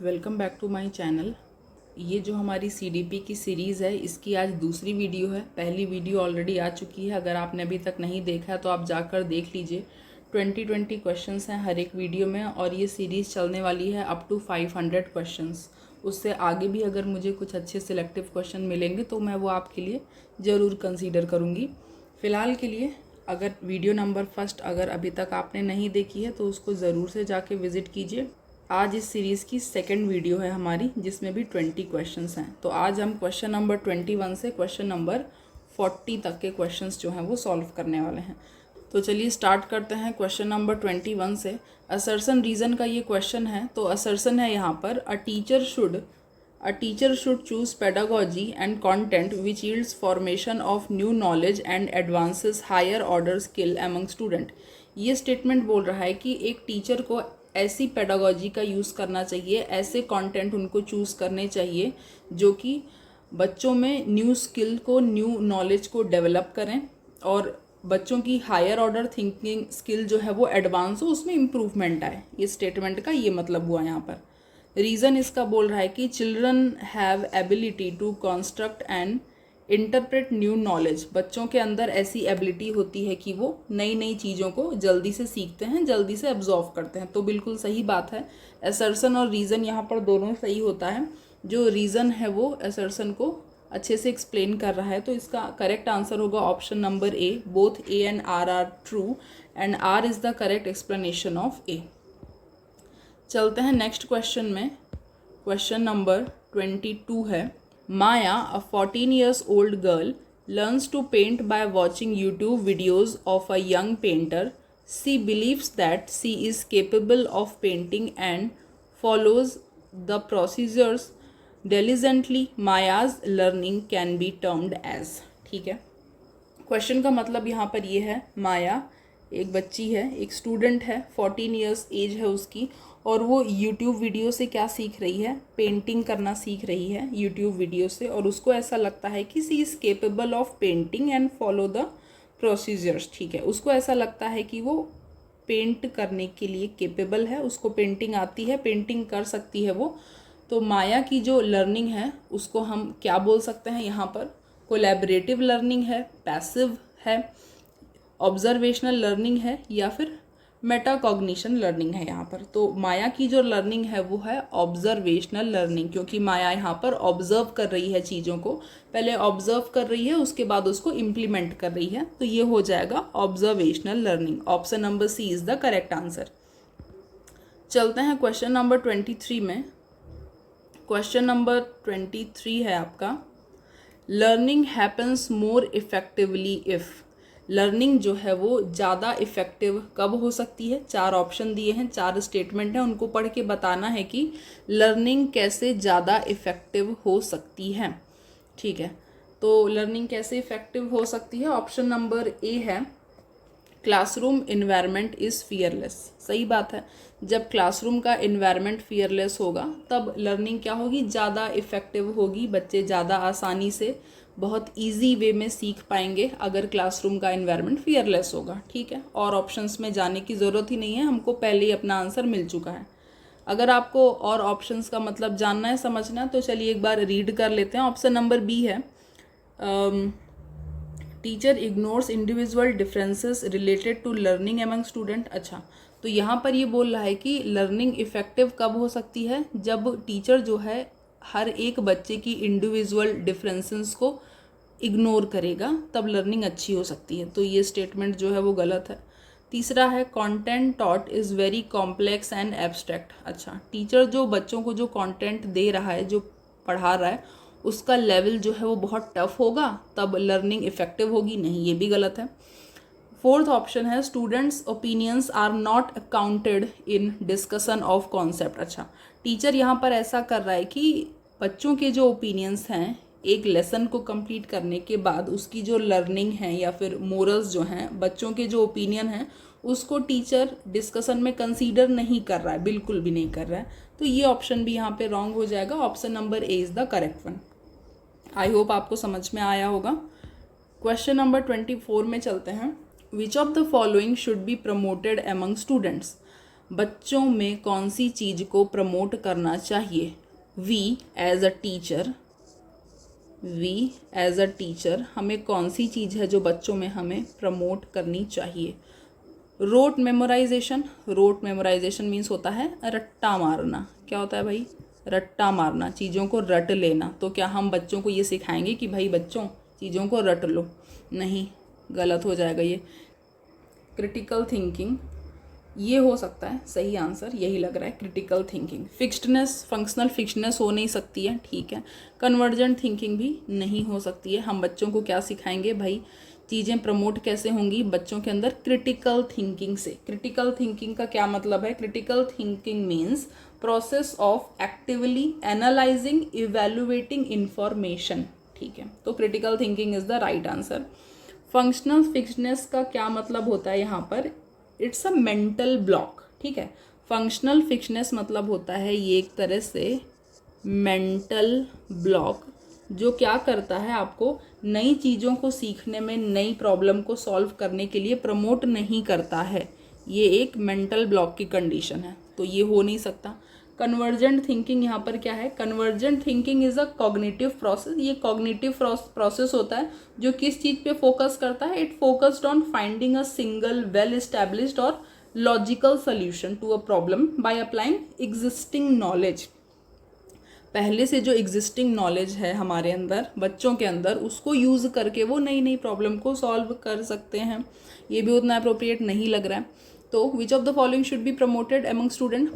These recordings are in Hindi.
Welcome back to my channel. ये जो हमारी सीडीपी की सीरीज़ है इसकी आज दूसरी वीडियो है। पहली वीडियो ऑलरेडी आ चुकी है, अगर आपने अभी तक नहीं देखा है तो आप जाकर देख लीजिए। 20 क्वेश्चंस हैं हर एक वीडियो में और ये सीरीज़ चलने वाली है अप टू 500 क्वेश्चंस। उससे आगे भी अगर मुझे कुछ अच्छे सिलेक्टिव क्वेश्चन मिलेंगे तो मैं वो आपके लिए ज़रूर कंसीडर करूँगी। फ़िलहाल के लिए अगर वीडियो नंबर फर्स्ट अगर अभी तक आपने नहीं देखी है तो उसको ज़रूर से जाके विज़िट कीजिए। आज इस सीरीज़ की सेकंड वीडियो है हमारी जिसमें भी 20 क्वेश्चंस हैं। तो आज हम क्वेश्चन नंबर 21 से क्वेश्चन नंबर 40 तक के क्वेश्चंस जो हैं वो सॉल्व करने वाले हैं। तो चलिए स्टार्ट करते हैं क्वेश्चन नंबर 21 से। असर्शन रीज़न का ये क्वेश्चन है। तो असर्शन है यहाँ पर a teacher should choose pedagogy and content which yields formation of new knowledge and advances higher order skill among student. ये स्टेटमेंट बोल रहा है कि एक टीचर को ऐसी पेडागोजी का यूज़ करना चाहिए, ऐसे कंटेंट उनको चूज़ करने चाहिए जो कि बच्चों में न्यू स्किल को, न्यू नॉलेज को डेवलप करें और बच्चों की हायर ऑर्डर थिंकिंग स्किल जो है वो एडवांस हो, उसमें इम्प्रूवमेंट आए। ये स्टेटमेंट का ये मतलब हुआ यहाँ पर। रीज़न इसका बोल रहा है कि children have ability to construct and interpret new knowledge. बच्चों के अंदर ऐसी एबिलिटी होती है कि वो नई नई चीज़ों को जल्दी से सीखते हैं, जल्दी से एब्जॉर्व करते हैं। तो बिल्कुल सही बात है। असर्शन और रीज़न यहाँ पर दोनों सही होता है। जो रीज़न है वो असर्शन को अच्छे से एक्सप्लेन कर रहा है। तो इसका करेक्ट आंसर होगा option number A. Both A and R true and R is the correct explanation of A. चलते हैं नेक्स्ट क्वेश्चन में। क्वेश्चन नंबर 22 है। Maya, a 14 years old girl, learns to paint by watching YouTube videos of a young painter. She believes that she is capable of painting and follows the procedures diligently. Maya's learning can be termed as। ठीक है, क्वेश्चन का मतलब यहाँ पर ये है, माया एक बच्ची है, एक स्टूडेंट है, 14 ईयर्स एज है उसकी और वो यूट्यूब वीडियो से क्या सीख रही है, पेंटिंग करना सीख रही है यूट्यूब वीडियो से। और उसको ऐसा लगता है कि she is capable of painting and follow the procedures. ठीक है, उसको ऐसा लगता है कि वो पेंट करने के लिए केपेबल है, उसको पेंटिंग आती है, पेंटिंग कर सकती है वो। तो माया की जो लर्निंग है उसको हम क्या बोल सकते हैं यहाँ पर, कोलैबोरेटिव लर्निंग है, पैसिव है, ऑब्जर्वेशनल लर्निंग है या फिर मेटाकॉग्निशन लर्निंग है यहाँ पर। तो माया की जो लर्निंग है वो है ऑब्जर्वेशनल लर्निंग, क्योंकि माया यहाँ पर ऑब्जर्व कर रही है चीज़ों को, पहले ऑब्जर्व कर रही है उसके बाद उसको इम्प्लीमेंट कर रही है। तो ये हो जाएगा observational learning. Option number C is the correct answer. चलते हैं क्वेश्चन नंबर 23 में। क्वेश्चन नंबर 23 है आपका, learning happens more effectively if. Learning जो है वो ज़्यादा इफ़ेक्टिव कब हो सकती है। 4 ऑप्शन दिए हैं, 4 स्टेटमेंट हैं, उनको पढ़ के बताना है कि लर्निंग कैसे ज़्यादा इफ़ेक्टिव हो सकती है। ठीक है, तो लर्निंग कैसे इफ़ेक्टिव हो सकती है। ऑप्शन नंबर ए है, क्लासरूम इन्वायरमेंट इज़ फियरलेस। सही बात है, जब क्लासरूम का इन्वायरमेंट फियरलेस होगा तब लर्निंग क्या होगी, ज़्यादा इफ़ेक्टिव होगी। बच्चे ज़्यादा आसानी से, बहुत इजी वे में सीख पाएंगे अगर क्लासरूम का इन्वायरमेंट फियरलेस होगा। ठीक है, और ऑप्शंस में जाने की ज़रूरत ही नहीं है, हमको पहले ही अपना आंसर मिल चुका है। अगर आपको और ऑप्शंस का मतलब जानना है, समझना है, तो चलिए एक बार रीड कर लेते हैं। ऑप्शन नंबर बी है, teacher ignores individual differences related to learning among student. अच्छा, तो यहाँ पर ये बोल रहा है कि लर्निंग इफ़ेक्टिव कब हो सकती है, जब टीचर जो है हर एक बच्चे की इंडिविजुअल डिफरेंसेस को इग्नोर करेगा, तब लर्निंग अच्छी हो सकती है। तो ये स्टेटमेंट जो है वो गलत है। तीसरा है, content taught is very complex and abstract. अच्छा, टीचर जो बच्चों को जो कंटेंट दे रहा है, जो पढ़ा रहा है, उसका लेवल जो है वो बहुत टफ होगा, तब लर्निंग इफ़ेक्टिव होगी। नहीं, ये भी गलत है। फोर्थ ऑप्शन है, students opinions are not accounted in discussion of concept. अच्छा, टीचर यहाँ पर ऐसा कर रहा है कि बच्चों के जो ओपिनियंस हैं, एक लेसन को कंप्लीट करने के बाद उसकी जो लर्निंग है या फिर मोरल्स जो हैं, बच्चों के जो ओपिनियन हैं, उसको टीचर डिस्कशन में कंसीडर नहीं कर रहा है, बिल्कुल भी नहीं कर रहा है। तो ये ऑप्शन भी यहाँ पे रॉन्ग हो जाएगा। Option number A is the correct one. I hope आपको समझ में आया होगा। क्वेश्चन नंबर 24 में चलते हैं। Which of the following should be promoted among students. बच्चों में कौन सी चीज़ को प्रमोट करना चाहिए? वी एज अ टीचर हमें कौन सी चीज़ है जो बच्चों में हमें प्रमोट करनी चाहिए? रोट मेमोराइजेशन मीन्स होता है रट्टा मारना। क्या होता है भाई? रट्टा मारना, चीज़ों को रट लेना। तो क्या हम बच्चों को ये सिखाएंगे कि भाई बच्चों चीज़ों को रट लो? नहीं, गलत हो जाएगा ये। क्रिटिकल थिंकिंग, ये हो सकता है सही आंसर, यही लग रहा है, क्रिटिकल थिंकिंग। फिक्स्डनेस, फंक्शनल फिक्स्डनेस हो नहीं सकती है, ठीक है। कन्वर्जेंट थिंकिंग भी नहीं हो सकती है। हम बच्चों को क्या सिखाएंगे भाई? चीज़ें प्रमोट कैसे होंगी बच्चों के अंदर? क्रिटिकल थिंकिंग से। क्रिटिकल थिंकिंग का क्या मतलब है? Critical thinking means process of actively analysing evaluating information, ठीक है। तो critical thinking is the right answer. Functional fixedness का क्या मतलब होता है यहाँ पर? इट्स अ मेंटल ब्लॉक, ठीक है। फंक्शनल फिक्स्डनेस मतलब होता है ये एक तरह से मेंटल ब्लॉक, जो क्या करता है, आपको नई चीज़ों को सीखने में, नई प्रॉब्लम को सॉल्व करने के लिए प्रमोट नहीं करता है। ये एक मेंटल ब्लॉक की कंडीशन है, तो ये हो नहीं सकता। कन्वर्जेंट थिंकिंग यहाँ पर क्या है? Convergent thinking is a cognitive process. ये कॉग्निटिव प्रोसेस होता है जो किस चीज़ पे फोकस करता है? It focused on finding a single well established और logical solution to a problem by applying existing knowledge. पहले से जो एग्जिस्टिंग नॉलेज है हमारे अंदर, बच्चों के अंदर, उसको यूज़ करके वो नई नई प्रॉब्लम को सॉल्व कर सकते हैं। ये भी उतना अप्रोप्रिएट नहीं लग रहा है। तो विच of the following should be promoted among student?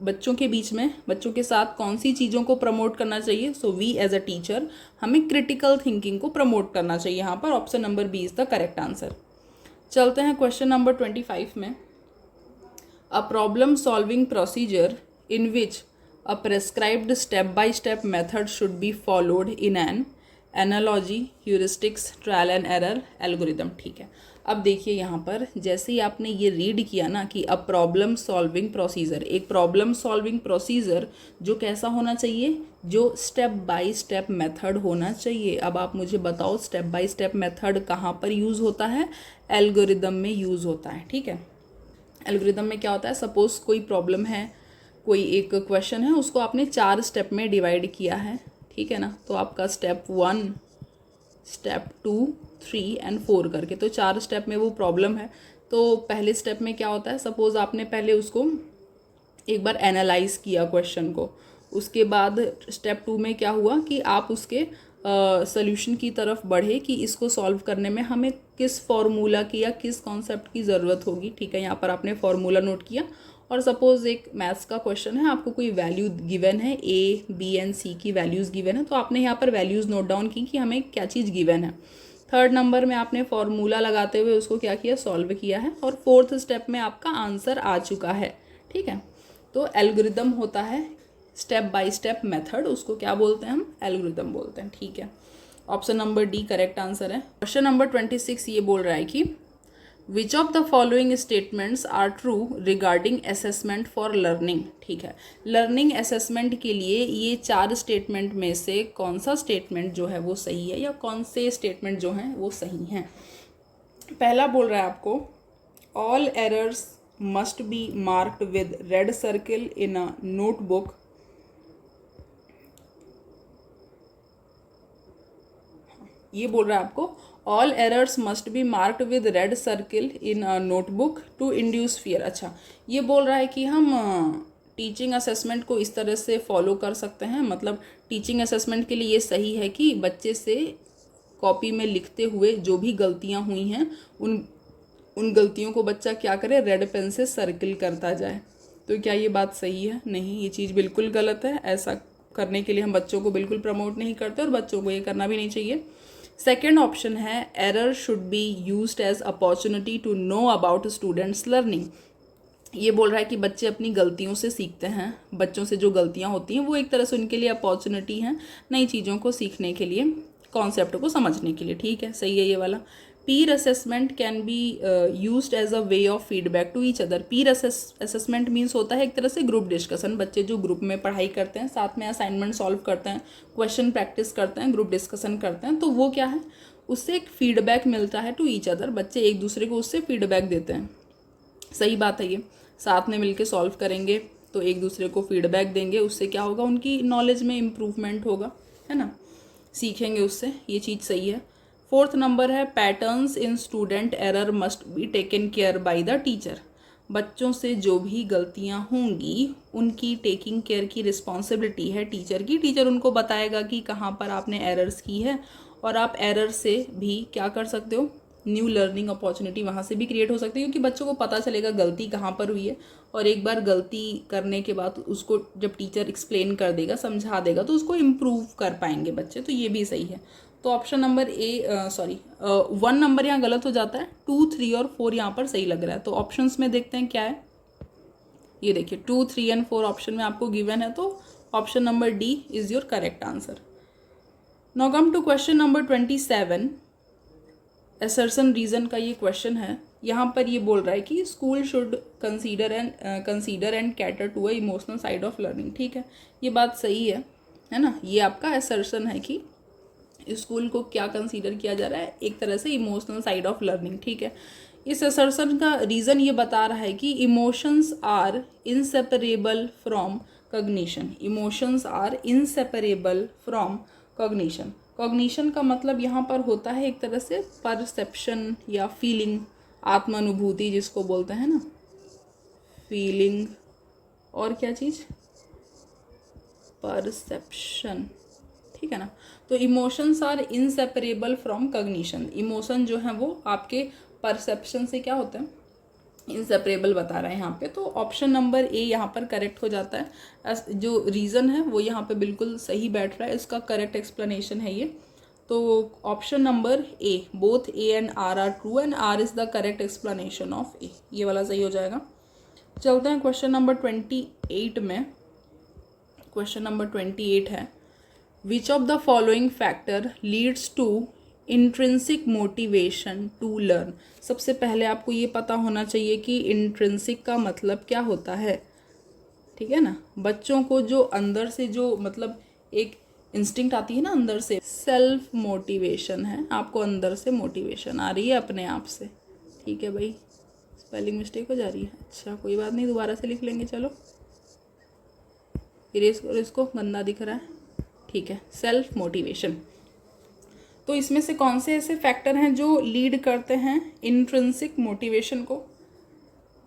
बच्चों के बीच में, बच्चों के साथ कौन सी चीज़ों को प्रमोट करना चाहिए? So we as a teacher हमें क्रिटिकल थिंकिंग को प्रमोट करना चाहिए। यहाँ पर option number B is the correct answer. चलते हैं क्वेश्चन नंबर 25 में। A problem solving procedure in which a prescribed step-by-step method should be followed in an analogy, heuristics, trial and error, algorithm, ठीक है। अब देखिए यहाँ पर जैसे ही आपने ये रीड किया ना कि अ प्रॉब्लम सॉल्विंग प्रोसीजर, एक प्रॉब्लम सॉल्विंग प्रोसीजर जो कैसा होना चाहिए? जो स्टेप बाय स्टेप मेथड होना चाहिए। अब आप मुझे बताओ स्टेप बाय स्टेप मेथड कहाँ पर यूज़ होता है? एल्गोरिदम में यूज़ होता है, ठीक है। एल्गोरिदम में क्या होता है? सपोज कोई प्रॉब्लम है, कोई एक क्वेश्चन है, उसको आपने 4 स्टेप में डिवाइड किया है, ठीक है ना। तो आपका स्टेप 1, स्टेप 2, 3 एंड 4 करके, तो 4 स्टेप में वो प्रॉब्लम है। तो पहले स्टेप में क्या होता है? सपोज आपने पहले उसको एक बार एनालाइज किया क्वेश्चन को, उसके बाद स्टेप 2 में क्या हुआ कि आप उसके सोल्यूशन की तरफ बढ़े कि इसको सॉल्व करने में हमें किस फॉर्मूला की या किस कॉन्सेप्ट की ज़रूरत होगी, ठीक है। यहाँ पर आपने फॉर्मूला नोट किया और सपोज एक मैथ्स का क्वेश्चन है, आपको कोई वैल्यू गिवन है, ए बी एंड सी की वैल्यूज़ गिवन है, तो आपने यहाँ पर वैल्यूज़ नोट डाउन की कि हमें क्या चीज़ गिवन है। थर्ड नंबर में आपने फॉर्मूला लगाते हुए उसको क्या किया? सॉल्व किया है। और फोर्थ स्टेप में आपका आंसर आ चुका है, ठीक है। तो एल्गोरिदम होता है स्टेप बाय स्टेप मेथड, उसको क्या बोलते हैं? हम एल्गोरिदम बोलते हैं, ठीक है। Option number D correct answer है। क्वेश्चन नंबर 26 ये बोल रहा है कि which of the following statements are true regarding assessment for learning, ठीक है। लर्निंग असेसमेंट के लिए ये 4 स्टेटमेंट में से कौन सा स्टेटमेंट जो है वो सही है, या कौन से स्टेटमेंट जो हैं वो सही हैं? पहला बोल रहा है आपको all errors must be marked with red circle in a notebook. ये बोल रहा है आपको all errors must be marked with red circle in a notebook to induce fear. अच्छा, ये बोल रहा है कि हम टीचिंग असेसमेंट को इस तरह से फॉलो कर सकते हैं, मतलब टीचिंग असेसमेंट के लिए ये सही है कि बच्चे से कॉपी में लिखते हुए जो भी गलतियां हुई हैं उन गलतियों को बच्चा क्या करे? रेड पेन से सर्किल करता जाए। तो क्या ये बात सही है? नहीं, ये चीज़ बिल्कुल गलत है। ऐसा करने के लिए हम बच्चों को बिल्कुल प्रमोट नहीं करते और बच्चों को ये करना भी नहीं चाहिए। सेकेंड ऑप्शन है error should be used as opportunity to know about students learning. ये बोल रहा है कि बच्चे अपनी गलतियों से सीखते हैं, बच्चों से जो गलतियां होती हैं वो एक तरह से उनके लिए अपॉर्चुनिटी हैं नई चीज़ों को सीखने के लिए, कॉन्सेप्ट को समझने के लिए, ठीक है, सही है ये वाला। Peer assessment can be used as a way of feedback to each other. Peer assessment means होता है एक तरह से ग्रुप डिस्कशन। बच्चे जो ग्रुप में पढ़ाई करते हैं, साथ में असाइनमेंट सॉल्व करते हैं, क्वेश्चन प्रैक्टिस करते हैं, ग्रुप डिस्कशन करते हैं, तो वो क्या है? उससे एक फीडबैक मिलता है टू ईच अदर। बच्चे एक दूसरे को उससे फीडबैक देते हैं, सही बात है ये। साथ में मिलके सॉल्व करेंगे तो एक दूसरे को फीडबैक देंगे, उससे क्या होगा, उनकी नॉलेज में इम्प्रूवमेंट होगा, है ना, सीखेंगे उससे, ये चीज़ सही है। 4th नंबर है patterns in student error must be taken care by the teacher. बच्चों से जो भी गलतियां होंगी उनकी टेकिंग केयर की रिस्पॉन्सिबिलिटी है टीचर की। टीचर उनको बताएगा कि कहाँ पर आपने एरर्स की है, और आप एरर से भी क्या कर सकते हो, न्यू लर्निंग अपॉर्चुनिटी वहाँ से भी क्रिएट हो सकती है, क्योंकि बच्चों को पता चलेगा गलती कहाँ पर हुई है। और एक बार गलती करने के बाद उसको जब टीचर एक्सप्लेन कर देगा, समझा देगा, तो उसको इम्प्रूव कर पाएंगे बच्चे, तो ये भी सही है। तो ऑप्शन नंबर 1 नंबर यहाँ गलत हो जाता है, 2, 3 और 4 यहाँ पर सही लग रहा है। तो ऑप्शंस में देखते हैं क्या है, ये देखिए 2, 3 एंड 4 ऑप्शन में आपको गिवन है, तो option number D is your correct answer. Now come to question number 27। Assertion reason का ये क्वेश्चन है। यहाँ पर ये बोल रहा है कि school should consider and cater to a emotional side of learning. ठीक है, ये बात सही है ना, ये आपका असर्शन है कि स्कूल को क्या कंसीडर किया जा रहा है, एक तरह से इमोशनल साइड ऑफ लर्निंग। ठीक है, इस असर्शन का रीज़न ये बता रहा है कि emotions are inseparable from cognition. Emotions are inseparable from cognition. Cognition का मतलब यहाँ पर होता है एक तरह से परसेप्शन या फीलिंग, आत्मानुभूति जिसको बोलते हैं ना, फीलिंग और क्या चीज़, परसेप्शन। ठीक है ना, तो emotions are inseparable from cognition. Emotion जो है वो आपके परसेप्शन से क्या होता है, इनसेपरेबल बता रहा है यहाँ पे। तो ऑप्शन नंबर ए यहाँ पर करेक्ट हो जाता है। जो रीज़न है वो यहाँ पे बिल्कुल सही बैठ रहा है, इसका करेक्ट एक्सप्लेनेशन है ये। तो option number A, both A and R true and R is the correct explanation of A, ये वाला सही हो जाएगा। चलते हैं क्वेश्चन नंबर 28 में। क्वेश्चन नंबर 28 है, which of the following factor leads to intrinsic motivation to learn. सबसे पहले आपको ये पता होना चाहिए कि इंट्रिंसिक का मतलब क्या होता है। ठीक है ना, बच्चों को जो अंदर से जो मतलब एक इंस्टिंक्ट आती है ना अंदर से, सेल्फ मोटिवेशन है, आपको अंदर से मोटिवेशन आ रही है अपने आप से। ठीक है भाई, स्पेलिंग मिस्टेक हो जा रही है, अच्छा कोई बात नहीं, दोबारा से लिख लेंगे। चलो इरेज करो इसको, गंदा दिख रहा है। ठीक है, सेल्फ मोटिवेशन। तो इसमें से कौन से ऐसे फैक्टर हैं जो लीड करते हैं इंट्रिंसिक मोटिवेशन को?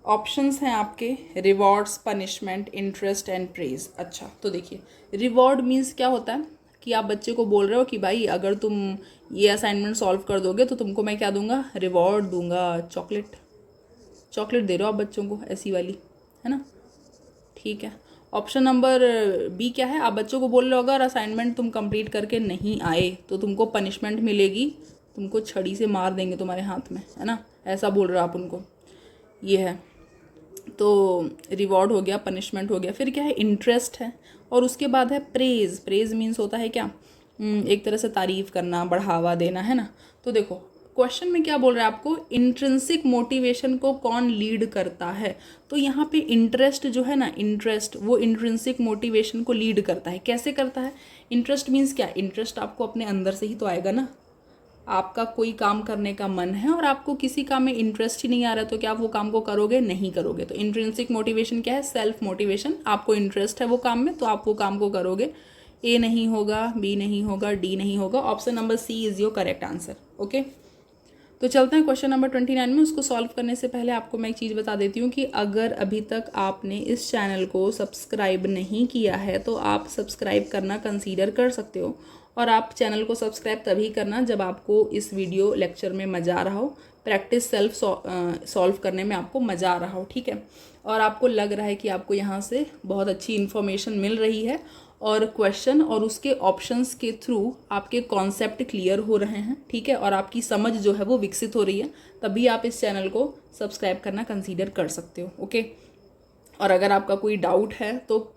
ऑप्शंस हैं आपके, rewards, punishment, interest and praise. अच्छा, तो देखिए रिवॉर्ड मीन्स क्या होता है कि आप बच्चे को बोल रहे हो कि भाई अगर तुम ये असाइनमेंट सॉल्व कर दोगे तो तुमको मैं क्या दूंगा, रिवॉर्ड दूंगा, चॉकलेट दे रहे हो आप बच्चों को, ऐसी वाली, है ना। ठीक है, ऑप्शन नंबर बी क्या है, आप बच्चों को बोल रहे हो अगर असाइनमेंट तुम कंप्लीट करके नहीं आए तो तुमको पनिशमेंट मिलेगी, तुमको छड़ी से मार देंगे तुम्हारे हाथ में, है ना, ऐसा बोल रहे हो आप उनको, ये है। तो रिवॉर्ड हो गया, पनिशमेंट हो गया, फिर क्या है, इंटरेस्ट है, और उसके बाद है प्रेज। प्रेज मीन्स होता है क्या, एक तरह से तारीफ करना, बढ़ावा देना, है ना। तो देखो क्वेश्चन में क्या बोल रहा है आपको, इंट्रिंसिक मोटिवेशन को कौन लीड करता है। तो यहाँ पे इंटरेस्ट जो है ना, इंटरेस्ट वो इंट्रिंसिक मोटिवेशन को लीड करता है। कैसे करता है, इंटरेस्ट मीन्स क्या, इंटरेस्ट आपको अपने अंदर से ही तो आएगा ना। आपका कोई काम करने का मन है और आपको किसी काम में इंटरेस्ट ही नहीं आ रहा, तो क्या आप वो काम को करोगे, नहीं करोगे। तो इंट्रिंसिक मोटिवेशन क्या है, सेल्फ मोटिवेशन। आपको इंटरेस्ट है वो काम में तो आप वो काम को करोगे। ए नहीं होगा, बी नहीं होगा, डी नहीं होगा, option number C is your correct answer. Okay, तो चलते हैं क्वेश्चन नंबर 29 में। उसको सॉल्व करने से पहले आपको मैं एक चीज़ बता देती हूँ कि अगर अभी तक आपने इस चैनल को सब्सक्राइब नहीं किया है तो आप सब्सक्राइब करना कंसीडर कर सकते हो। और आप चैनल को सब्सक्राइब तभी करना जब आपको इस वीडियो लेक्चर में मज़ा आ रहा हो, प्रैक्टिस सेल्फ सॉल्व करने में आपको मज़ा आ रहा हो। ठीक है, और आपको लग रहा है कि आपको यहाँ से बहुत अच्छी इन्फॉर्मेशन मिल रही है और क्वेश्चन और उसके ऑप्शंस के थ्रू आपके कॉन्सेप्ट क्लियर हो रहे हैं। ठीक है, और आपकी समझ जो है वो विकसित हो रही है, तभी आप इस चैनल को सब्सक्राइब करना कंसीडर कर सकते हो। ओके, और अगर आपका कोई डाउट है तो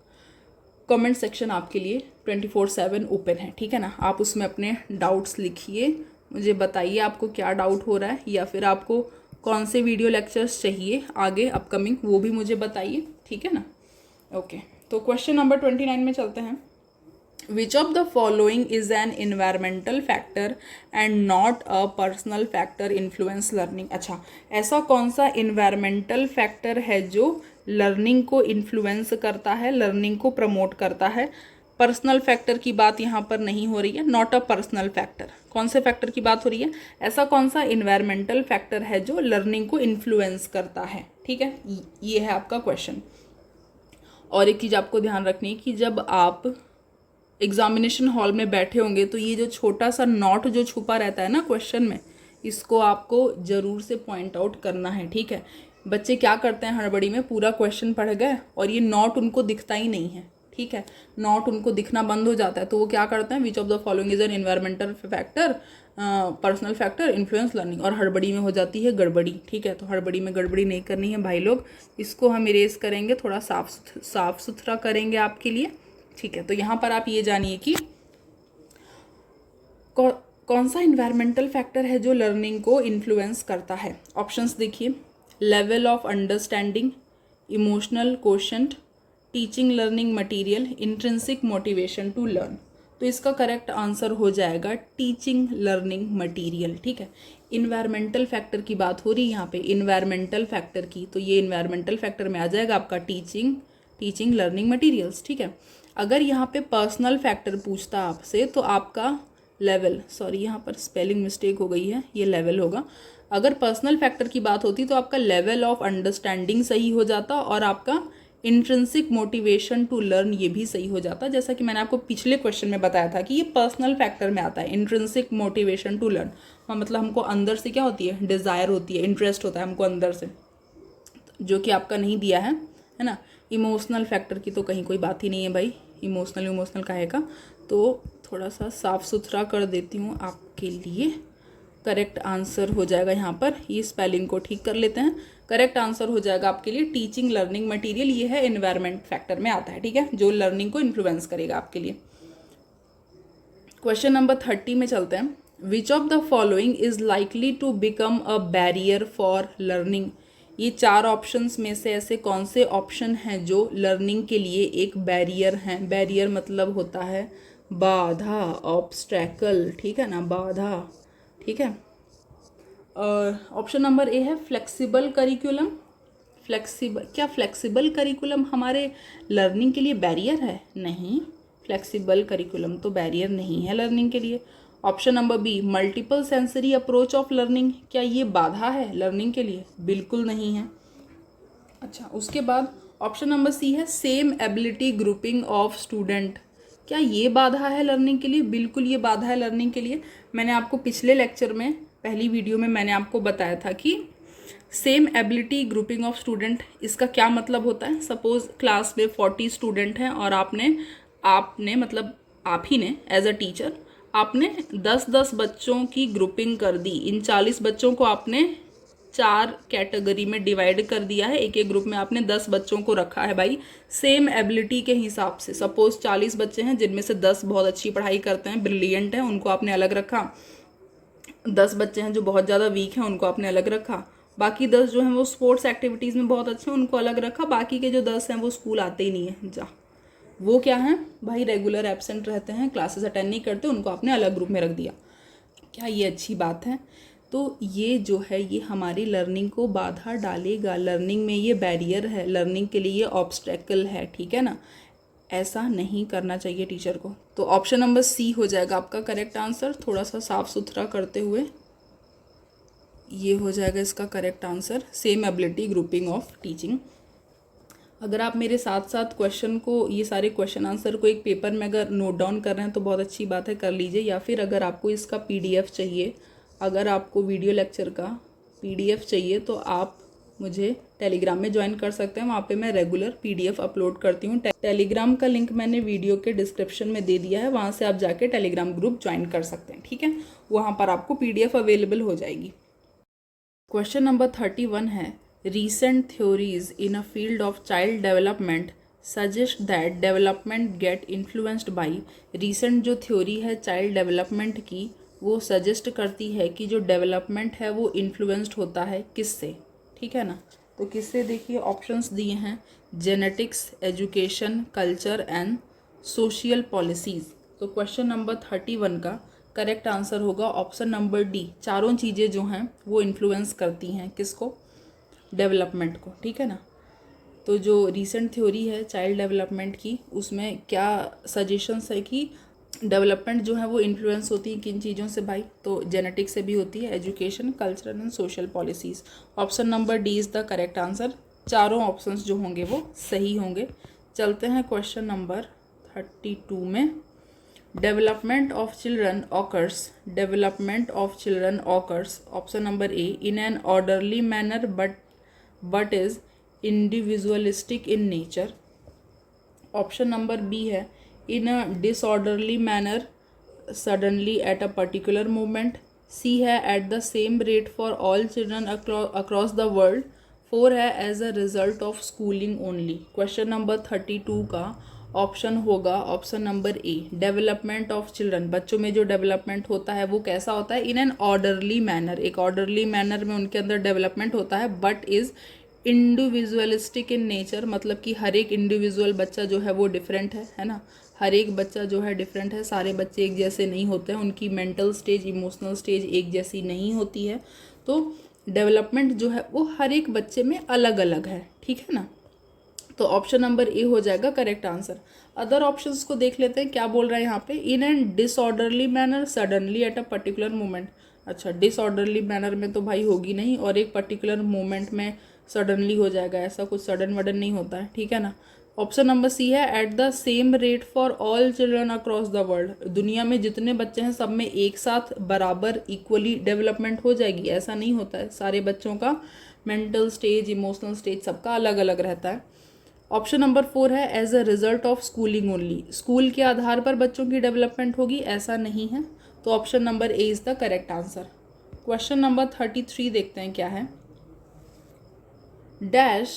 कमेंट सेक्शन आपके लिए 24/7 ओपन है। ठीक है ना, आप उसमें अपने डाउट्स लिखिए, मुझे बताइए आपको क्या डाउट हो रहा है, या फिर आपको कौन से वीडियो लेक्चर्स चाहिए आगे अपकमिंग, वो भी मुझे बताइए। ठीक है ना। ओके, तो क्वेश्चन नंबर 29 में चलते हैं। Which of the following is an environmental factor and not a personal factor influence learning. अच्छा, ऐसा कौन सा इन्वायरमेंटल फैक्टर है जो लर्निंग को इन्फ्लुएंस करता है, लर्निंग को प्रमोट करता है। पर्सनल फैक्टर की बात यहाँ पर नहीं हो रही है, नॉट अ पर्सनल फैक्टर। कौन से फैक्टर की बात हो रही है? ऐसा कौन सा इन्वायरमेंटल फैक्टर है जो लर्निंग को इन्फ्लुएंस करता है, ठीक है, ये है आपका क्वेश्चन। और एक चीज़ आपको ध्यान रखनी है कि जब आप एग्जामिनेशन हॉल में बैठे होंगे तो ये जो छोटा सा नॉट जो छुपा रहता है ना क्वेश्चन में, इसको आपको ज़रूर से पॉइंट आउट करना है, ठीक है। बच्चे क्या करते हैं, हड़बड़ी में पूरा क्वेश्चन पढ़ गए और ये नॉट उनको दिखता ही नहीं है, ठीक है, नॉट उनको दिखना बंद हो जाता है, तो वो क्या करते हैं, which of the following is an environmental factor, personal factor influence learning, और हड़बड़ी में हो जाती है गड़बड़ी, ठीक है। तो हड़बड़ी में गड़बड़ी नहीं करनी है भाई लोग, इसको हम इरेज करेंगे, थोड़ा साफ सुथरा करेंगे आपके लिए, ठीक है। तो यहाँ पर आप ये जानिए कि कौन सा इन्वायरमेंटल फैक्टर है जो लर्निंग को इन्फ्लुएंस करता है। ऑप्शंस देखिए, level of understanding, emotional quotient, teaching learning material, intrinsic motivation to learn. तो इसका करेक्ट आंसर हो जाएगा टीचिंग लर्निंग मटेरियल, ठीक है। इन्वायरमेंटल फैक्टर की बात हो रही है यहाँ पे, इन्वायरमेंटल फैक्टर की, तो ये इन्वायरमेंटल फैक्टर में आ जाएगा आपका टीचिंग लर्निंग मटेरियल्स, ठीक है। अगर यहाँ पे पर्सनल फैक्टर पूछता आपसे तो आपका लेवल, सॉरी यहाँ पर स्पेलिंग मिस्टेक हो गई है, ये लेवल होगा। अगर पर्सनल फैक्टर की बात होती तो आपका लेवल ऑफ अंडरस्टैंडिंग सही हो जाता और आपका इंट्रिंसिक मोटिवेशन टू लर्न ये भी सही हो जाता। जैसा कि मैंने आपको पिछले क्वेश्चन में बताया था कि ये पर्सनल फैक्टर में आता है, इंट्रिंसिक मोटिवेशन टू लर्न। हाँ, मतलब हमको अंदर से क्या होती है, डिज़ायर होती है, इंटरेस्ट होता है हमको अंदर से, जो कि आपका नहीं दिया है ना। इमोशनल फैक्टर की तो कहीं कोई बात ही नहीं है भाई, इमोशनल काहे का। तो थोड़ा सा साफ सुथरा कर देती हूँ आपके लिए। करेक्ट आंसर हो जाएगा यहाँ पर, ये स्पेलिंग को ठीक कर लेते हैं, करेक्ट आंसर हो जाएगा आपके लिए टीचिंग लर्निंग मटेरियल, ये है एनवायरनमेंट फैक्टर में आता है, ठीक है, जो लर्निंग को इन्फ्लुएंस करेगा आपके लिए। क्वेश्चन नंबर 30 में चलते हैं। Which of the following is likely to become a barrier for learning. ये 4 ऑप्शंस में से ऐसे कौन से ऑप्शन हैं जो लर्निंग के लिए एक बैरियर हैं। बैरियर मतलब होता है बाधा, ऑब्स्ट्रैकल, ठीक है ना, बाधा, ठीक है। ऑप्शन नंबर ए है फ्लेक्सिबल करिकुलम। फ्लेक्सिबल करिकुलम हमारे लर्निंग के लिए बैरियर है? नहीं, फ्लेक्सिबल करिकुलम तो बैरियर नहीं है लर्निंग के लिए। Option number be multiple sensory approach of learning, क्या ये बाधा है लर्निंग के लिए? बिल्कुल नहीं है। अच्छा, उसके बाद ऑप्शन नंबर सी है same ability grouping of student, क्या ये बाधा है लर्निंग के लिए? बिल्कुल ये बाधा है लर्निंग के लिए। मैंने आपको पिछले लेक्चर में, पहली वीडियो में मैंने आपको बताया था कि same ability grouping of student, इसका क्या मतलब होता है। सपोज क्लास में 40 स्टूडेंट हैं और आपने मतलब आप ही ने एज अ टीचर आपने 10-10 बच्चों की ग्रुपिंग कर दी। इन 40 बच्चों को आपने 4 कैटेगरी में डिवाइड कर दिया है, एक एक ग्रुप में आपने 10 बच्चों को रखा है भाई, सेम एबिलिटी के हिसाब से। सपोज 40 बच्चे हैं जिनमें से 10 बहुत अच्छी पढ़ाई करते हैं, ब्रिलियंट हैं, उनको आपने अलग रखा। 10 बच्चे हैं जो बहुत ज़्यादा वीक हैं, उनको आपने अलग रखा। बाकी 10 जो हैं वो स्पोर्ट्स एक्टिविटीज़ में बहुत अच्छे हैं, उनको अलग रखा। बाकी के जो 10 हैं वो स्कूल आते ही नहीं है, जा वो क्या हैं भाई, रेगुलर एब्सेंट रहते हैं, क्लासेस अटेंड नहीं करते, उनको आपने अलग ग्रुप में रख दिया। क्या ये अच्छी बात है? तो ये जो है ये हमारी लर्निंग को बाधा डालेगा, लर्निंग में ये बैरियर है, लर्निंग के लिए ये ऑब्स्टेकल है, ठीक है ना। ऐसा नहीं करना चाहिए टीचर को। तो ऑप्शन नंबर सी हो जाएगा आपका करेक्ट आंसर। थोड़ा सा साफ सुथरा करते हुए ये हो जाएगा इसका correct answer, same ability grouping of teaching. अगर आप मेरे साथ साथ क्वेश्चन को, ये सारे क्वेश्चन आंसर को एक पेपर में अगर नोट डाउन कर रहे हैं तो बहुत अच्छी बात है, कर लीजिए। या फिर अगर आपको इसका PDF चाहिए, अगर आपको वीडियो लेक्चर का PDF चाहिए तो आप मुझे टेलीग्राम में ज्वाइन कर सकते हैं। वहाँ पे मैं रेगुलर PDF अपलोड करती हूँ। टेलीग्राम का लिंक मैंने वीडियो के डिस्क्रिप्शन में दे दिया है, वहाँ से आप जाके टेलीग्राम ग्रुप ज्वाइन कर सकते हैं, ठीक है। वहाँ पर आपको PDF अवेलेबल हो जाएगी। क्वेश्चन नंबर 31 है, recent theories in a field of child development suggest that development get influenced by। recent जो थ्योरी है चाइल्ड डेवलपमेंट की वो सजेस्ट करती है कि जो डेवलपमेंट है वो इन्फ्लुएंस्ड होता है किससे, ठीक है ना। तो किससे, देखिए ऑप्शंस दिए हैं, genetics, education, culture and social policies. तो क्वेश्चन नंबर 31 का करेक्ट आंसर होगा ऑप्शन नंबर डी। चारों चीज़ें जो हैं वो इन्फ्लुएंस करती हैं किसको, डेवलपमेंट को, ठीक है ना। तो जो रीसेंट थ्योरी है चाइल्ड डेवलपमेंट की, उसमें क्या सजेशंस है कि डेवलपमेंट जो है वो इन्फ्लुएंस होती है किन चीज़ों से भाई, तो जेनेटिक्स से भी होती है, education, cultural and social policies. Option number D is the correct answer. चारों ऑप्शंस जो होंगे वो सही होंगे। चलते हैं क्वेश्चन नंबर 32 में। Development of children occurs, development of children occurs, option number A, in an orderly manner but is individualistic in nature. Option number B है, in a disorderly manner suddenly at a particular moment. C है at the same rate for all children across the world. 4 है as a result of schooling only. Question number 32 का ऑप्शन होगा option number A, development of children. बच्चों में जो डेवलपमेंट होता है वो कैसा होता है, इन एन ऑर्डरली मैनर, एक ऑर्डरली मैनर में उनके अंदर डेवलपमेंट होता है, but is individualistic in nature, मतलब कि हर एक इंडिविजुअल बच्चा जो है वो डिफरेंट है ना, हर एक बच्चा जो है डिफरेंट है, सारे बच्चे एक जैसे नहीं होते हैं, उनकी मेंटल स्टेज, इमोशनल स्टेज एक जैसी नहीं होती है, तो डेवलपमेंट जो है वो हर एक बच्चे में अलग अलग है, ठीक है ना। तो ऑप्शन नंबर ए हो जाएगा करेक्ट आंसर। अदर ऑप्शंस को देख लेते हैं, क्या बोल रहा है यहाँ पे, in an disorderly manner suddenly at a particular moment. अच्छा, डिसऑर्डरली मैनर में तो भाई होगी नहीं, और एक पर्टिकुलर मोमेंट में सडनली हो जाएगा, ऐसा कुछ सडन वडन नहीं होता है, ठीक है ना। ऑप्शन नंबर सी है, at the same rate for all children across the world, दुनिया में जितने बच्चे हैं सब में एक साथ बराबर इक्वली डेवलपमेंट हो जाएगी, ऐसा नहीं होता है, सारे बच्चों का मेंटल स्टेज, इमोशनल स्टेज सबका अलग अलग रहता है। ऑप्शन नंबर 4 है, as a result of schooling only, school के आधार पर बच्चों की डेवलपमेंट होगी, ऐसा नहीं है, तो option number A is the correct answer. Question number 33 देखते हैं क्या है। Dash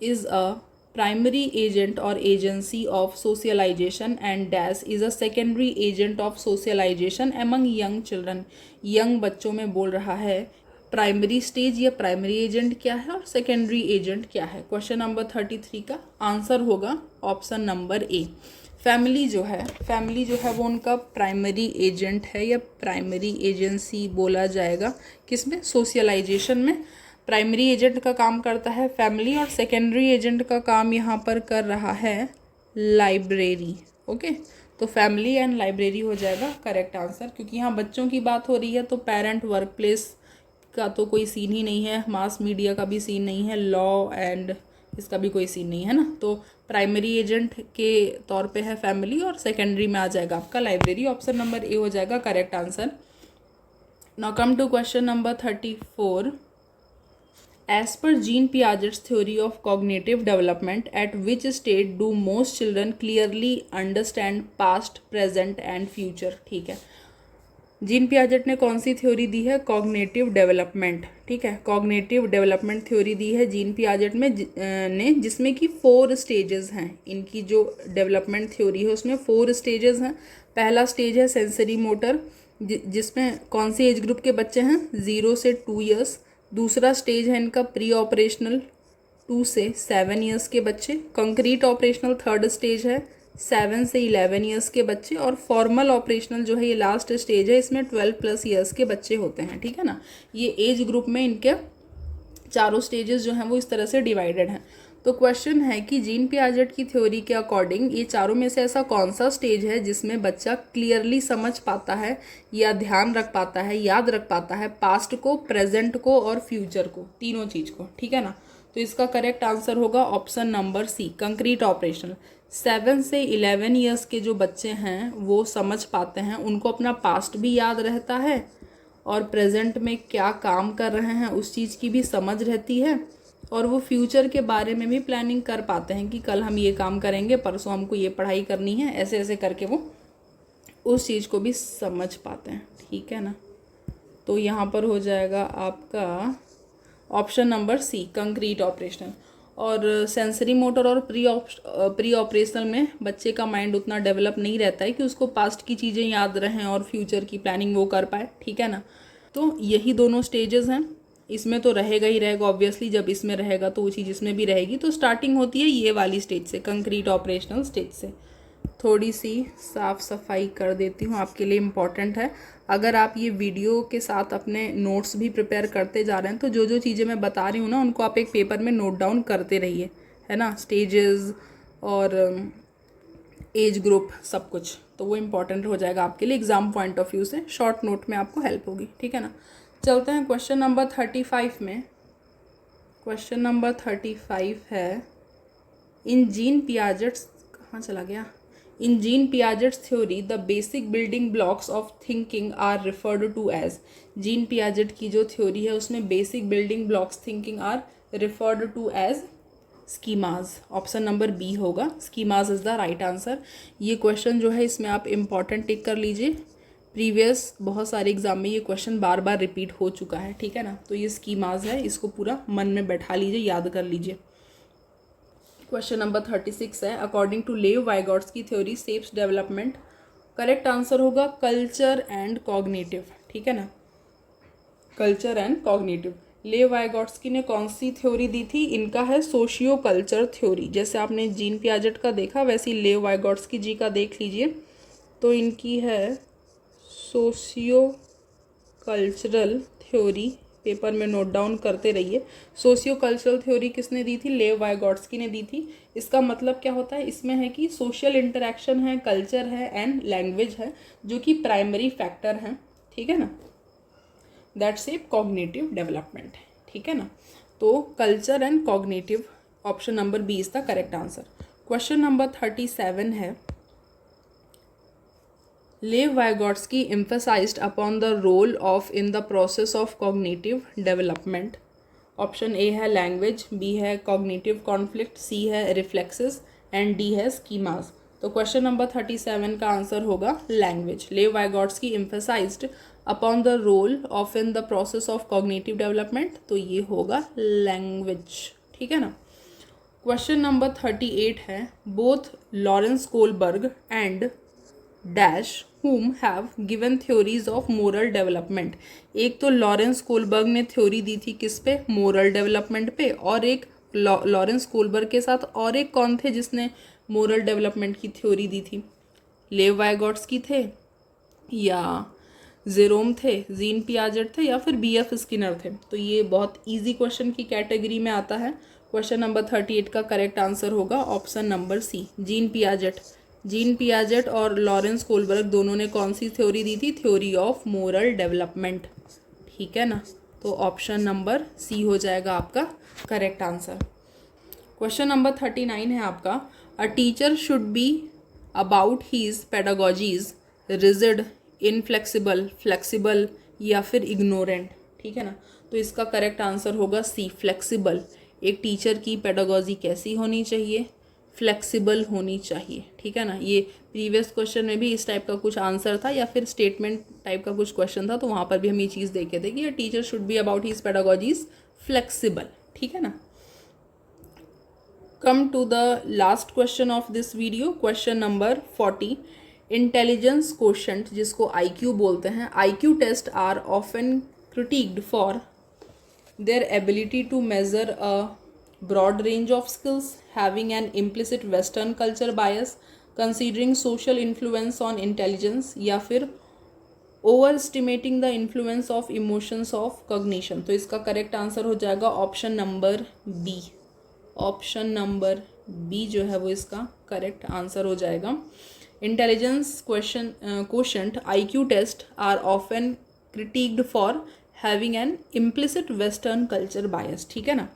is a primary agent और agency of socialisation and dash is a secondary agent of socialisation among young children. Young बच्चों में बोल रहा है, प्राइमरी स्टेज या प्राइमरी एजेंट क्या है और सेकेंडरी एजेंट क्या है। क्वेश्चन नंबर 33 का आंसर होगा ऑप्शन नंबर ए। फैमिली जो है वो उनका प्राइमरी एजेंट है या प्राइमरी एजेंसी बोला जाएगा, किसमें, सोशलाइजेशन में। प्राइमरी एजेंट का काम करता है फैमिली, और सेकेंडरी एजेंट का काम यहाँ पर कर रहा है लाइब्रेरी। ओके, तो फैमिली एंड लाइब्रेरी हो जाएगा करेक्ट आंसर, क्योंकि यहाँ बच्चों की बात हो रही है तो पेरेंट, वर्क प्लेस का तो कोई सीन ही नहीं है, मास मीडिया का भी सीन नहीं है, लॉ एंड इसका भी कोई सीन नहीं है ना, तो प्राइमरी एजेंट के तौर पे है फैमिली, और सेकेंडरी में आ जाएगा आपका लाइब्रेरी। ऑप्शन नंबर ए हो जाएगा correct answer. Now come to question number 34। As per Jean Piaget's theory of cognitive development, at which stage do most children clearly understand past, present and future? ठीक है, जीन पियाजेट ने कौन सी थ्योरी दी है, कॉग्निटिव डेवलपमेंट, ठीक है, कॉग्निटिव डेवलपमेंट थ्योरी दी है जीन पियाजेट में ने, जिसमें कि 4 स्टेजेस हैं। इनकी जो डेवलपमेंट थ्योरी है उसमें 4 स्टेजेस हैं। पहला स्टेज है सेंसरी मोटर, जिसमें कौन सी एज ग्रुप के बच्चे हैं, 0 से 2 ईयर्स। दूसरा स्टेज है इनका प्री ऑपरेशनल, 2 से 7 ईयर्स के बच्चे। कंक्रीट ऑपरेशनल थर्ड स्टेज है, 7 से 11 ईयर्स के बच्चे। और फॉर्मल ऑपरेशनल जो है ये लास्ट स्टेज है, इसमें 12+ ईयर्स के बच्चे होते हैं, ठीक है ना। ये एज ग्रुप में इनके चारों स्टेजेस जो हैं वो इस तरह से डिवाइडेड हैं। तो क्वेश्चन है कि जीन पियाजेट की थ्योरी के अकॉर्डिंग ये चारों में से ऐसा कौन सा स्टेज है जिसमें बच्चा क्लियरली समझ पाता है या ध्यान रख पाता है, याद रख पाता है पास्ट को, प्रेजेंट को और फ्यूचर को, तीनों चीज़ को, ठीक है ना। तो इसका करेक्ट आंसर होगा option number C, concrete operational. 7 से 11 ईयर्स के जो बच्चे हैं वो समझ पाते हैं, उनको अपना पास्ट भी याद रहता है और प्रेजेंट में क्या काम कर रहे हैं उस चीज़ की भी समझ रहती है, और वो फ्यूचर के बारे में भी प्लानिंग कर पाते हैं कि कल हम ये काम करेंगे, परसों हमको ये पढ़ाई करनी है, ऐसे ऐसे करके वो उस चीज़ को भी समझ पाते हैं, ठीक है ना। तो यहाँ पर हो जाएगा आपका option number C, concrete operational. और सेंसरी मोटर और प्री ऑपरेशनल में बच्चे का माइंड उतना डेवलप नहीं रहता है कि उसको पास्ट की चीज़ें याद रहें और फ्यूचर की प्लानिंग वो कर पाए, ठीक है ना। तो यही दोनों स्टेजेस हैं, इसमें तो रहेगा ही रहेगा ऑब्वियसली, जब इसमें रहेगा तो वो चीज़ इसमें भी रहेगी। तो स्टार्टिंग होती है ये वाली स्टेज से, कंक्रीट ऑपरेशनल स्टेज से। थोड़ी सी साफ़ सफाई कर देती हूँ, आपके लिए इम्पॉर्टेंट है। अगर आप ये वीडियो के साथ अपने नोट्स भी प्रिपेयर करते जा रहे हैं तो जो जो चीज़ें मैं बता रही हूँ ना उनको आप एक पेपर में नोट डाउन करते रहिए, है ना, स्टेजेस और एज ग्रुप सब कुछ, तो वो इम्पॉर्टेंट हो जाएगा आपके लिए एग्ज़ाम पॉइंट ऑफ व्यू से, शॉर्ट नोट में आपको हेल्प होगी, ठीक है ना। चलते हैं क्वेश्चन नंबर 35 में। क्वेश्चन नंबर 35 है, इन जीन पियाजेट्स, कहाँ चला गया, in Jean Piaget's theory the basic building blocks of thinking are referred to as. Jean Piaget की जो थ्योरी है उसमें basic building blocks thinking are referred to as schemas. Option number B होगा, schemas is the right answer. ये क्वेश्चन जो है इसमें आप इम्पॉर्टेंट टिक कर लीजिए, प्रीवियस बहुत सारे एग्जाम में ये क्वेश्चन बार बार रिपीट हो चुका है, ठीक है ना। तो ये स्कीमाज है, इसको पूरा मन में बैठा लीजिए, याद कर लीजिए। क्वेश्चन नंबर 36 है, अकॉर्डिंग टू लेव वाइगॉट्स की theory shapes development. Correct answer होगा कल्चर एंड कॉग्निटिव, ठीक है ना, कल्चर एंड कॉग्निटिव। लेव वाइगॉट्स्की ने कौन सी थ्योरी दी थी, इनका है सोशियो कल्चर थ्योरी। जैसे आपने जीन पियाजेट का देखा वैसे ही लेव वाइगॉट्स्की जी का देख लीजिए, तो इनकी है सोशियो कल्चरल थ्योरी। पेपर में नोट डाउन करते रहिए। सोशियो कल्चरल थ्योरी किसने दी थी, लेव वाइगॉट्स्की ने दी थी। इसका मतलब क्या होता है, इसमें है कि सोशल इंटरेक्शन है, कल्चर है एंड लैंग्वेज है जो कि प्राइमरी फैक्टर हैं, ठीक है ना, दैट शेप कॉग्निटिव डेवलपमेंट, ठीक है ना। तो culture and cognitive, option number B is the correct answer. Question number 37 है, Lev Vygotsky emphasized upon the role of in the process of cognitive development। Option A है लैंग्वेज, बी है कॉग्निटिव कॉन्फ्लिक्ट, सी है रिफ्लेक्सेस एंड डी है स्कीमास। तो क्वेश्चन नंबर 37 का आंसर होगा लैंग्वेज। लेव Vygotsky emphasized upon the role of in the process of cognitive development, तो ये होगा लैंग्वेज, ठीक है ना। क्वेश्चन नंबर 38 है, both Lawrence Kohlberg and dash whom have given theories of moral development। एक तो लॉरेंस कोलबर्ग ने थ्योरी दी थी किस पे, मोरल डेवलपमेंट पे, और एक लॉरेंस कोलबर्ग के साथ और एक कौन थे जिसने मोरल डेवलपमेंट की थ्योरी दी थी, लेव वाइगॉट्स्की थे या जेरोम थे, जीन पियाजेट थे या फिर बीएफ स्किनर थे। तो ये बहुत इजी क्वेश्चन की कैटेगरी में आता है। क्वेश्चन नंबर 38 का करेक्ट आंसर होगा option number C, Jean Piaget. Jean Piaget और लॉरेंस कोलबर्ग दोनों ने कौन सी थ्योरी दी थी, थ्योरी ऑफ मोरल डेवलपमेंट, ठीक है ना। तो ऑप्शन नंबर सी हो जाएगा आपका करेक्ट आंसर। क्वेश्चन नंबर 39 है आपका, a teacher should be about his pedagogies rigid, inflexible, flexible या फिर इग्नोरेंट, ठीक है ना। तो इसका करेक्ट आंसर होगा सी, फ्लेक्सिबल। एक टीचर की पेडागॉजी कैसी होनी चाहिए, फ्लेक्सिबल होनी चाहिए, ठीक है ना। ये प्रीवियस क्वेश्चन में भी इस टाइप का कुछ आंसर था या फिर स्टेटमेंट टाइप का कुछ क्वेश्चन था, तो वहाँ पर भी हम ये चीज़ देखे थे कि teacher should be about his pedagogies flexible, ठीक है ना। Come to the last question of this video, question number 40, intelligence quotient जिसको IQ बोलते हैं। IQ test are often criticised for their ability to measure a broad range of skills, having an implicit western culture bias, considering social influence on intelligence, या फिर overestimating the influence of emotions of cognition। तो इसका करेक्ट आंसर हो जाएगा option number B. Option number B जो है वो इसका करेक्ट आंसर हो जाएगा। Intelligence quotient IQ test are often criticised for having an implicit western culture bias, ठीक है ना।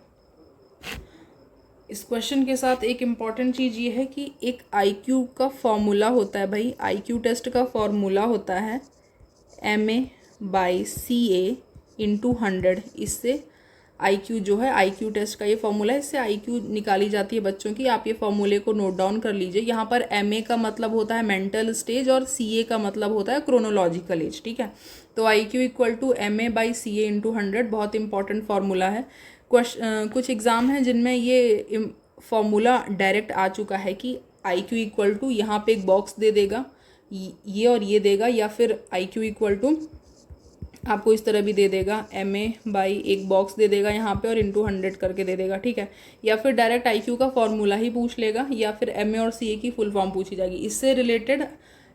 इस क्वेश्चन के साथ एक इम्पॉर्टेंट चीज़ ये है कि एक IQ का फॉर्मूला होता है भाई, IQ टेस्ट का फॉर्मूला होता है MA/CA × 100। इससे IQ जो है, IQ टेस्ट का ये फॉर्मूला है, इससे IQ निकाली जाती है बच्चों की। आप ये फॉर्मूले को नोट डाउन कर लीजिए। यहाँ पर MA का मतलब होता है मेंटल स्टेज और CA का मतलब होता है क्रोनोलॉजिकल एज, ठीक है। तो IQ = MA/CA × 100 बहुत इंपॉर्टेंट फार्मूला है। कुछ एग्ज़ाम हैं जिनमें ये फॉर्मूला डायरेक्ट आ चुका है कि IQ = यहाँ पे एक बॉक्स दे देगा, ये और ये देगा, या फिर IQ = आपको इस तरह भी दे देगा, MA/ एक बॉक्स दे देगा यहाँ पे और × 100 करके दे देगा, ठीक है। या फिर डायरेक्ट IQ का फॉर्मूला ही पूछ लेगा, या फिर MA और CA की फुल फॉर्म पूछी जाएगी। इससे रिलेटेड,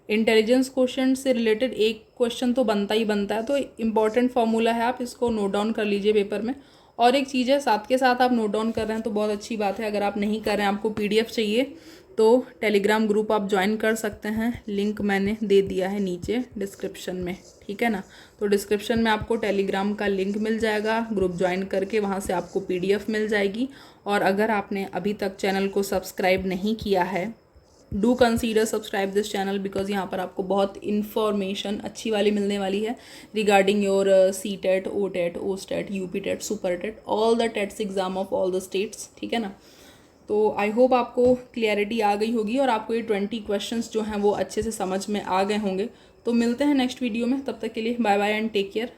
इंटेलिजेंस क्वोशंट से रिलेटेड एक क्वेश्चन तो बनता ही बनता है। तो इम्पॉर्टेंट फार्मूला है, आप इसको नोट डाउन कर लीजिए पेपर में। और एक चीज़ है, साथ के साथ आप नोट डाउन कर रहे हैं तो बहुत अच्छी बात है। अगर आप नहीं कर रहे हैं, आपको PDF चाहिए तो टेलीग्राम ग्रुप आप ज्वाइन कर सकते हैं। लिंक मैंने दे दिया है नीचे डिस्क्रिप्शन में, ठीक है ना। तो डिस्क्रिप्शन में आपको टेलीग्राम का लिंक मिल जाएगा, ग्रुप ज्वाइन करके वहाँ से आपको PDF मिल जाएगी। और अगर आपने अभी तक चैनल को सब्सक्राइब नहीं किया है, do consider subscribe this channel, because यहाँ पर आपको बहुत इन्फॉर्मेशन अच्छी वाली मिलने वाली है regarding your CTET, OTET, OSTET, UPTET, super TET, all the TETs exam of all the states, ठीक है ना। तो आई होप आपको क्लियरिटी आ गई होगी और आपको ये 20 क्वेश्चंस जो हैं वो अच्छे से समझ में आ गए होंगे। तो मिलते हैं नेक्स्ट वीडियो में, तब तक के लिए bye bye and take care.